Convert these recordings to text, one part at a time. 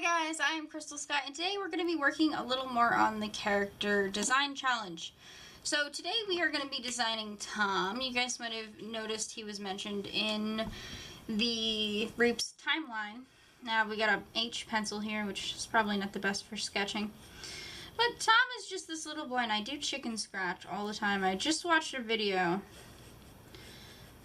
guys, I am Crystal Scott, and today we're going to be working a little more on the character design challenge. So today we are going to be designing Tom. You guys might have noticed he was mentioned in the Reaps timeline. Now we got a H pencil here, which is probably not the best for sketching. But Tom is just this little boy, and I do chicken scratch all the time. I just watched a video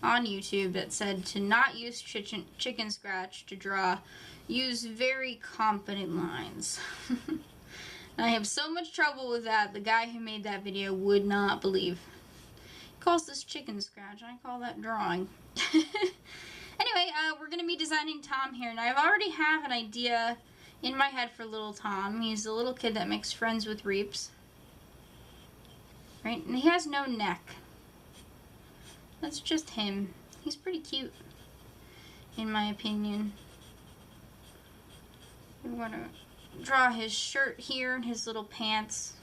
on YouTube that said to not use chicken scratch to draw. Use very confident lines. I have so much trouble with that, the guy who made that video would not believe. He calls this chicken scratch, I call that drawing. Anyway, we're going to be designing Tom here, and I already have an idea in my head for little Tom. He's a little kid that makes friends with Reaps. Right? And he has no neck. That's just him. He's pretty cute, in my opinion. I'm going to draw his shirt here and his little pants.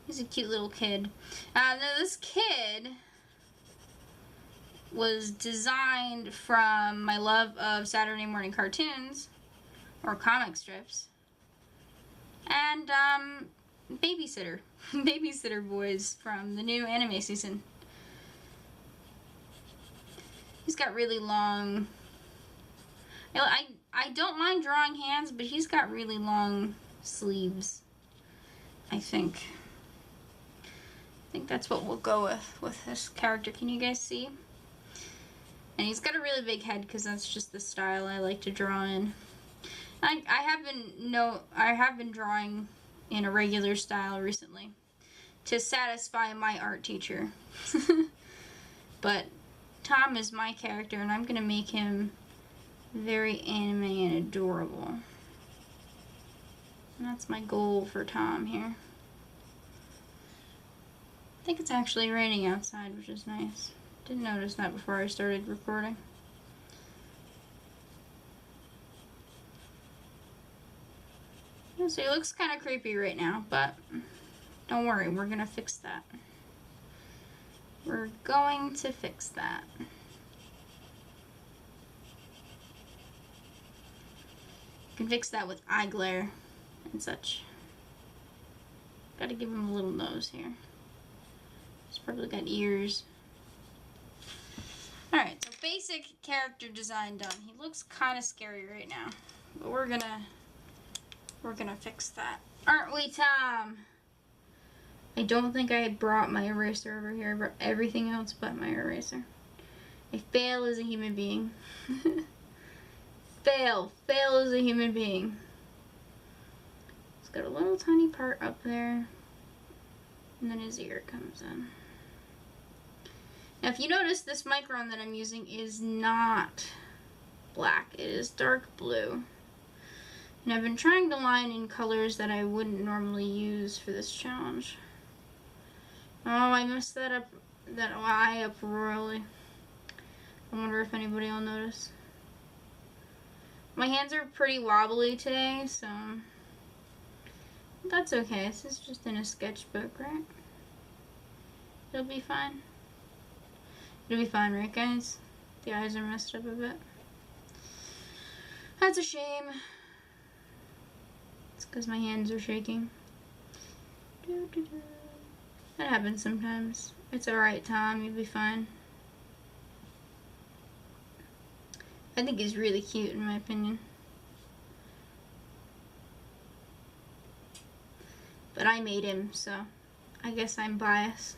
He's a cute little kid. Now this kid was designed from my love of Saturday morning cartoons, or comic strips, and Babysitter. Babysitter Boys from the new anime season. He's got really long... I don't mind drawing hands, but he's got really long sleeves, I think. I think that's what we'll go with this character. Can you guys see? And he's got a really big head because that's just the style I like to draw in. I have been drawing in a regular style recently to satisfy my art teacher. But Tom is my character, and I'm going to make him very anime and adorable. And that's my goal for Tom here. I think it's actually raining outside, which is nice. Didn't notice that before I started recording. So he looks kind of creepy right now, but don't worry, we're gonna fix that. We're going to fix that. Can fix that with eye glare and such. Gotta give him a little nose here. He's probably got ears. Alright, so basic character design done. He looks kind of scary right now, but we're gonna fix that. Aren't we, Tom? I don't think I brought my eraser over here. I brought everything else but my eraser. I fail as a human being. Fail as a human being. It's got a little tiny part up there, and then his ear comes in. Now if you notice, this micron that I'm using is not black, it is dark blue. And I've been trying to line in colors that I wouldn't normally use for this challenge. Oh, I messed that eye up royally. I wonder if anybody will notice. My hands are pretty wobbly today, so that's okay. This is just in a sketchbook, right? It'll be fine. It'll be fine, right, guys? The eyes are messed up a bit. That's a shame. It's because my hands are shaking. That happens sometimes. It's alright, Tom. You'll be fine. I think he's really cute, in my opinion. But I made him, so I guess I'm biased.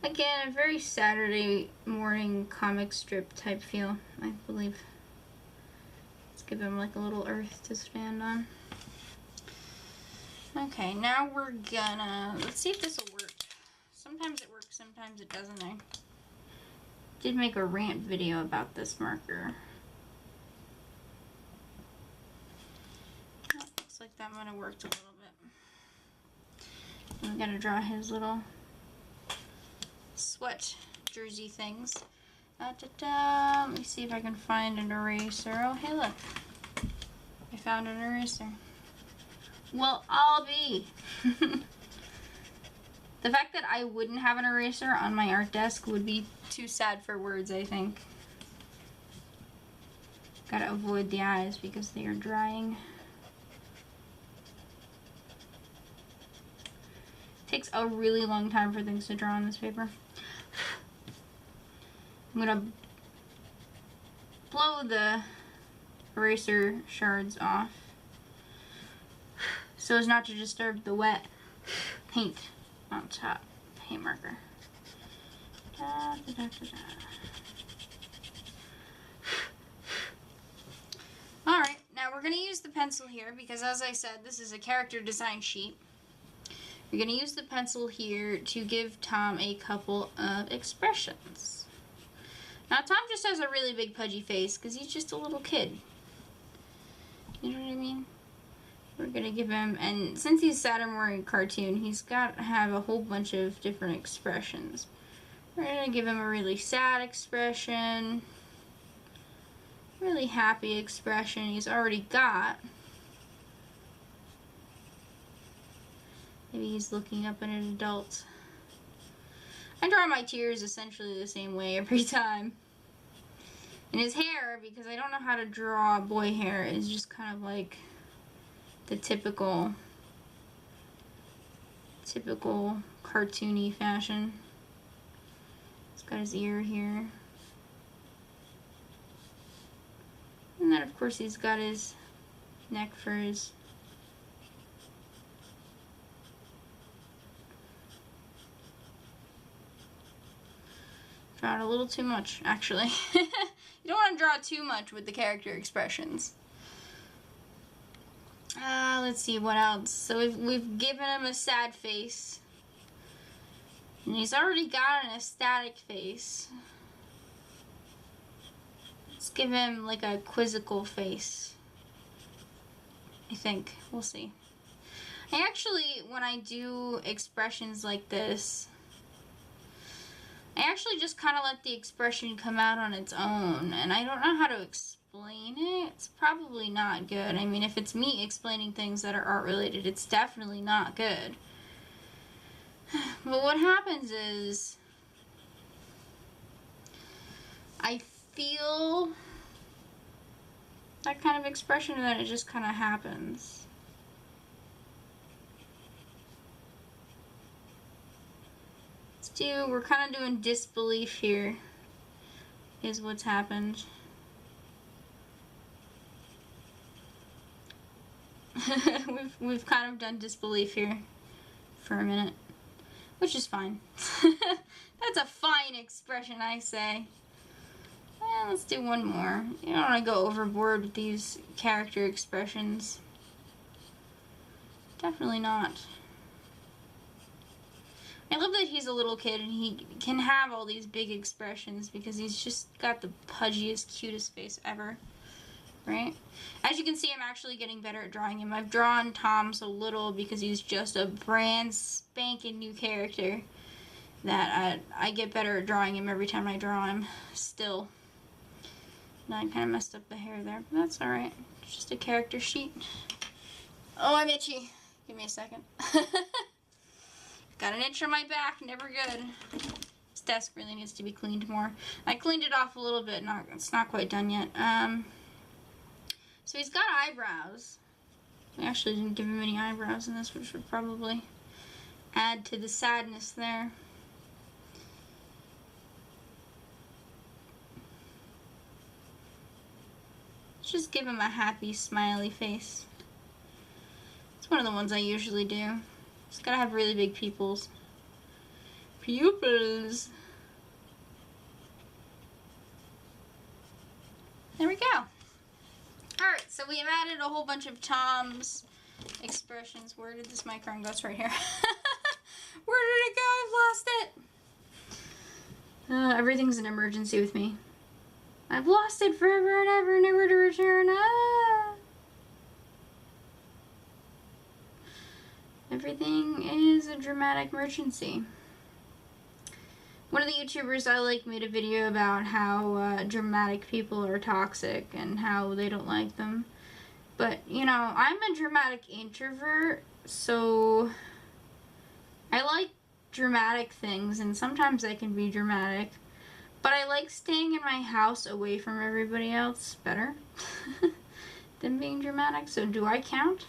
Again, a very Saturday morning comic strip type feel, I believe. Let's give him like a little earth to stand on. Okay, now we're gonna... Let's see if this will work. Sometimes it works, sometimes it doesn't. I did make a rant video about this marker. Oh, looks like that might have worked a little bit. I'm gonna draw his little sweat jersey things. Let me see if I can find an eraser. Oh, hey, look. I found an eraser. Well, I'll be. The fact that I wouldn't have an eraser on my art desk would be too sad for words, I think. Gotta avoid the eyes because they are drying. Takes a really long time for things to dry on this paper. I'm gonna blow the eraser shards off so as not to disturb the wet paint on top. Paint marker. Da, da, da, da, da. Alright, now we're going to use the pencil here because, as I said, this is a character design sheet. You're going to use the pencil here to give Tom a couple of expressions. Now, Tom just has a really big pudgy face because he's just a little kid. You know what I mean? We're going to give him, and since he's Saturn wearing cartoon, he's got to have a whole bunch of different expressions. We're going to give him a really sad expression, really happy expression he's already got. Maybe he's looking up at an adult. I draw my tears essentially the same way every time. And his hair, because I don't know how to draw boy hair, is just kind of like the typical cartoony fashion. He's got his ear here. And then of course he's got his neck for his drawing a little too much, actually. You don't want to draw too much with the character expressions. Let's see what else. So we've given him a sad face. And he's already got an ecstatic face. Let's give him like a quizzical face. I think. We'll see. I actually, when I do expressions like this, I actually just kind of let the expression come out on its own, and I don't know how to explain it. It's probably not good. I mean, if it's me explaining things that are art related, it's definitely not good. But what happens is, I feel that kind of expression and then it just kind of happens. We're kind of doing disbelief here, is what's happened. we've kind of done disbelief here for a minute, which is fine. That's a fine expression, I say. Let's do one more. You don't want to go overboard with these character expressions. Definitely not. I love that he's a little kid and he can have all these big expressions because he's just got the pudgiest, cutest face ever, right? As you can see, I'm actually getting better at drawing him. I've drawn Tom so little because he's just a brand spanking new character that I get better at drawing him every time I draw him, still. And I kind of messed up the hair there, but that's alright. It's just a character sheet. Oh, I'm itchy. Give me a second. Got an itch on my back, never good. This desk really needs to be cleaned more. I cleaned it off a little bit, it's not quite done yet. So he's got eyebrows. We actually didn't give him any eyebrows in this, which would probably add to the sadness there. Let's just give him a happy, smiley face. It's one of the ones I usually do. It's gotta have really big pupils. Pupils! There we go. Alright, so we have added a whole bunch of Tom's expressions. Where did this micron go? It's right here. Where did it go? I've lost it! Everything's an emergency with me. I've lost it forever and ever, never to return. Everything is a dramatic emergency. One of the YouTubers I like made a video about how dramatic people are toxic and how they don't like them. But, you know, I'm a dramatic introvert, so I like dramatic things, and sometimes I can be dramatic. But I like staying in my house away from everybody else better than being dramatic. So do I count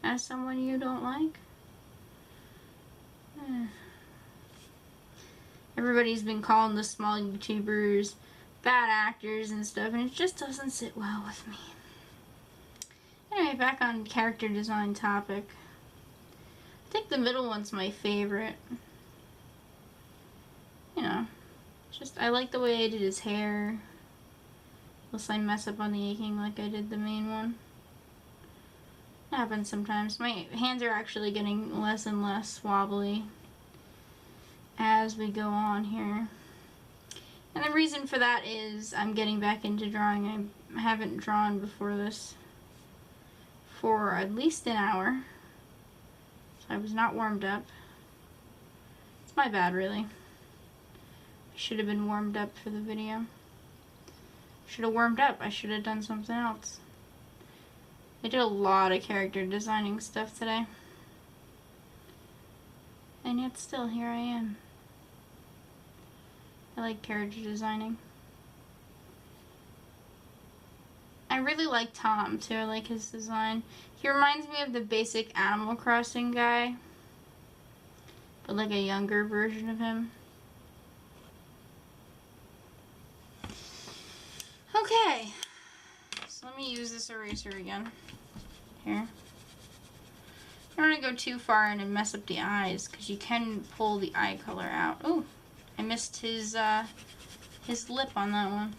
as someone you don't like? Everybody's been calling the small YouTubers bad actors and stuff, and it just doesn't sit well with me. Anyway, back on character design topic. I think the middle one's my favorite. You know, just I like the way I did his hair. Unless I mess up on the inking like I did the main one. It happens sometimes. My hands are actually getting less and less wobbly as we go on here. And the reason for that is I'm getting back into drawing. I haven't drawn before this for at least an hour. So I was not warmed up. It's my bad, really. I should have been warmed up for the video. Should have warmed up. I should have done something else. I did a lot of character designing stuff today. And yet still, here I am. I like character designing. I really like Tom, too. I like his design. He reminds me of the basic Animal Crossing guy. But like a younger version of him. Okay. So let me use this eraser again. Here. I don't want to go too far in and mess up the eyes, because you can pull the eye color out. Oh, I missed his lip on that one.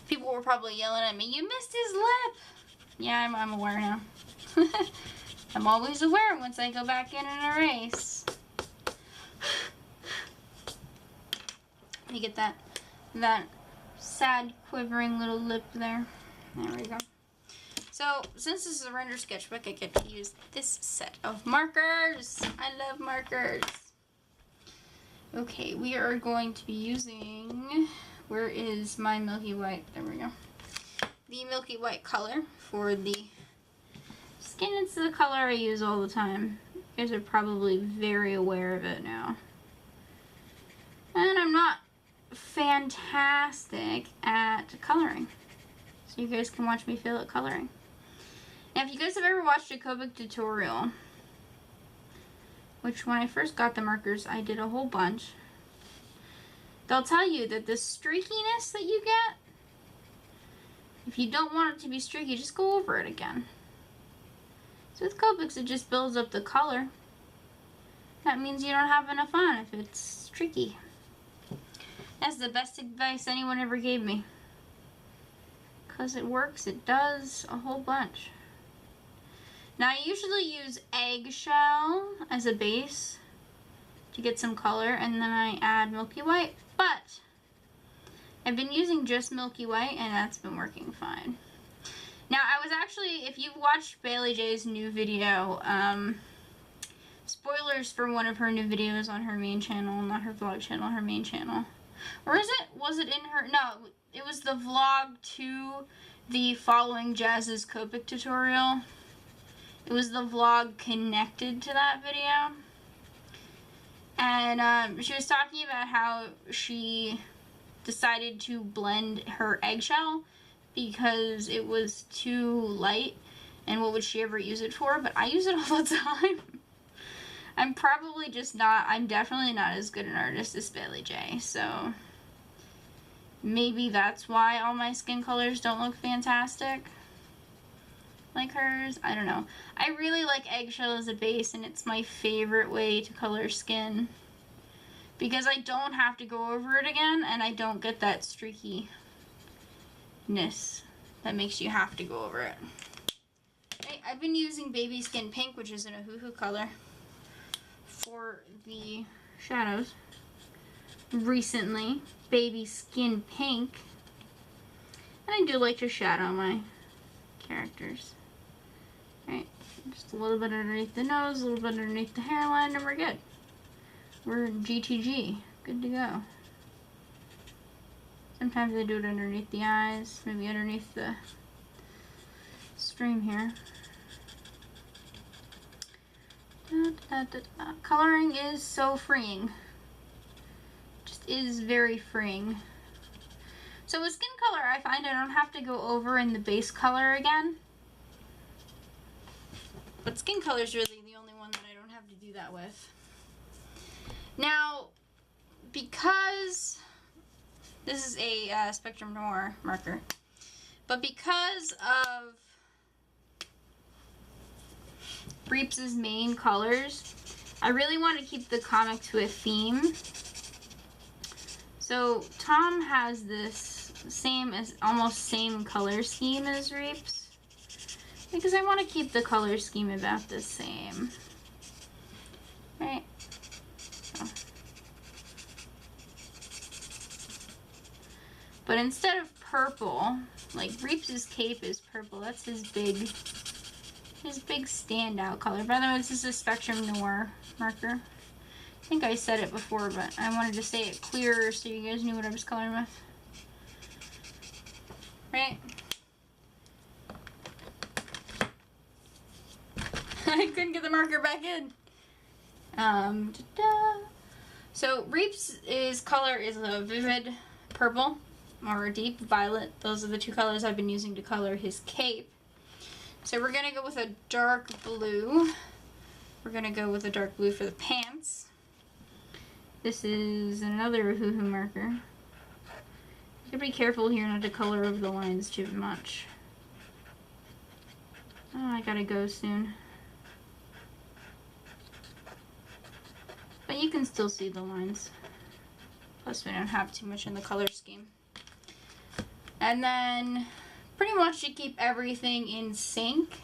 People were probably yelling at me, "You missed his lip!" Yeah, I'm aware now. I'm always aware once I go back in and erase. Let me get that sad, quivering little lip there. There we go. So, since this is a render sketchbook, I get to use this set of markers. I love markers. Okay, we are going to be using, where is my Milky White? There we go. The Milky White color for the skin. It's the color I use all the time. You guys are probably very aware of it now. And I'm not fantastic at coloring. So you guys can watch me fail at coloring. Now, if you guys have ever watched a Copic tutorial, which when I first got the markers, I did a whole bunch, they'll tell you that the streakiness that you get, if you don't want it to be streaky, just go over it again. So with Copics, it just builds up the color. That means you don't have enough on if it's streaky. That's the best advice anyone ever gave me. Because it works, it does a whole bunch. Now, I usually use eggshell as a base to get some color, and then I add Milky White, but I've been using just Milky White, and that's been working fine. Now, I was actually, if you've watched Bailey J's new video, spoilers for one of her new videos on her main channel, not her vlog channel, her main channel. Or was it in her, no, it was the vlog to the Following Jazz's Copic tutorial. It was the vlog connected to that video. And she was talking about how she decided to blend her eggshell because it was too light, and what would she ever use it for? But I use it all the time. I'm definitely not as good an artist as Bailey J, so maybe that's why all my skin colors don't look fantastic like hers. I don't know. I really like eggshell as a base, and it's my favorite way to color skin because I don't have to go over it again, and I don't get that streakiness that makes you have to go over it. Okay, I've been using Baby Skin Pink, which is an Ohuhu color, for the shadows recently. Baby Skin Pink. And I do like to shadow my characters. Alright, just a little bit underneath the nose, a little bit underneath the hairline, and we're good. We're GTG. Good to go. Sometimes I do it underneath the eyes, maybe underneath the stream here. Coloring is so freeing. Just is very freeing. So with skin color, I find I don't have to go over in the base color again. But skin color is really the only one that I don't have to do that with. Now, because this is a Spectrum Noir marker, but because of Reeps' main colors, I really want to keep the comic to a theme. So Tom has this almost same color scheme as Reeps, because I want to keep the color scheme about the same, right? So. But instead of purple, like Reeps' cape is purple. That's his big standout color. By the way, this is a Spectrum Noir marker. I think I said it before, but I wanted to say it clearer so you guys knew what I was coloring with. Right? I couldn't get the marker back in. So Reeps' color is a vivid purple or a deep violet. Those are the two colors I've been using to color his cape. So we're gonna go with a dark blue. We're gonna go with a dark blue for the pants. This is another hoo-hoo marker. You gotta be careful here not to color over the lines too much. Oh, I gotta go soon. But you can still see the lines. Plus we don't have too much in the color scheme. And then pretty much to keep everything in sync,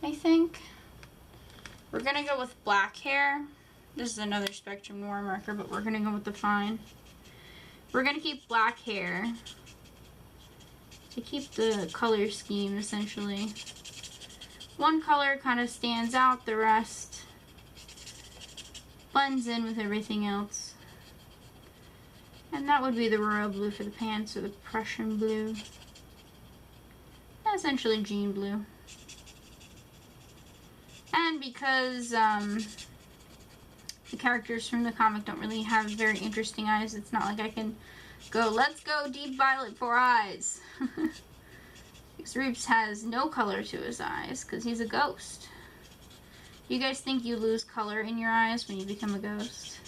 I think, we're gonna go with black hair. This is another Spectrum Noir marker, but we're gonna go with the fine. We're gonna keep black hair to keep the color scheme essentially. One color kind of stands out, the rest blends in with everything else. And that would be the royal blue for the pants, or the Prussian blue. Essentially jean blue. And because the characters from the comic don't really have very interesting eyes, it's not like I can go, let's go deep violet for eyes. Because Reeps has no color to his eyes, because he's a ghost. You guys think you lose color in your eyes when you become a ghost?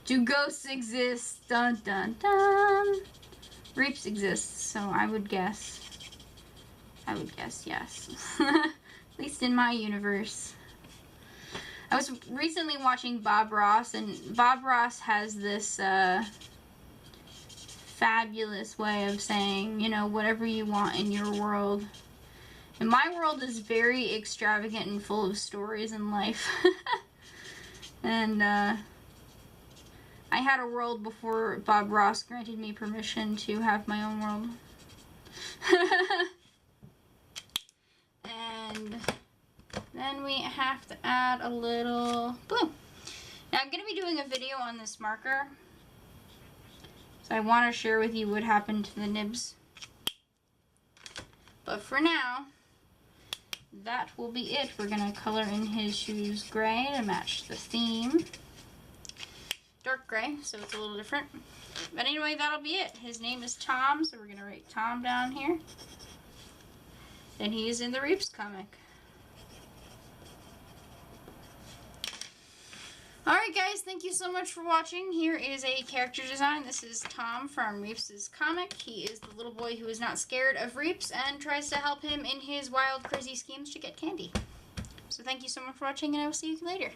Do ghosts exist? Dun dun dun. Reeps exists, so I would guess yes. At least in my universe. I was recently watching Bob Ross, and Bob Ross has this fabulous way of saying, you know, whatever you want in your world. And my world is very extravagant and full of stories and life. And I had a world before Bob Ross granted me permission to have my own world. And then we have to add a little blue. Now I'm going to be doing a video on this marker. So I want to share with you what happened to the nibs. But for now, that will be it. We're going to color in his shoes gray to match the theme. Dark gray, so it's a little different. But anyway, that'll be it. His name is Tom, so we're going to write Tom down here. And he is in the Reeps comic. Alright guys, thank you so much for watching. Here is a character design. This is Tom from Reeps' comic. He is the little boy who is not scared of Reeps and tries to help him in his wild, crazy schemes to get candy. So thank you so much for watching, and I will see you later.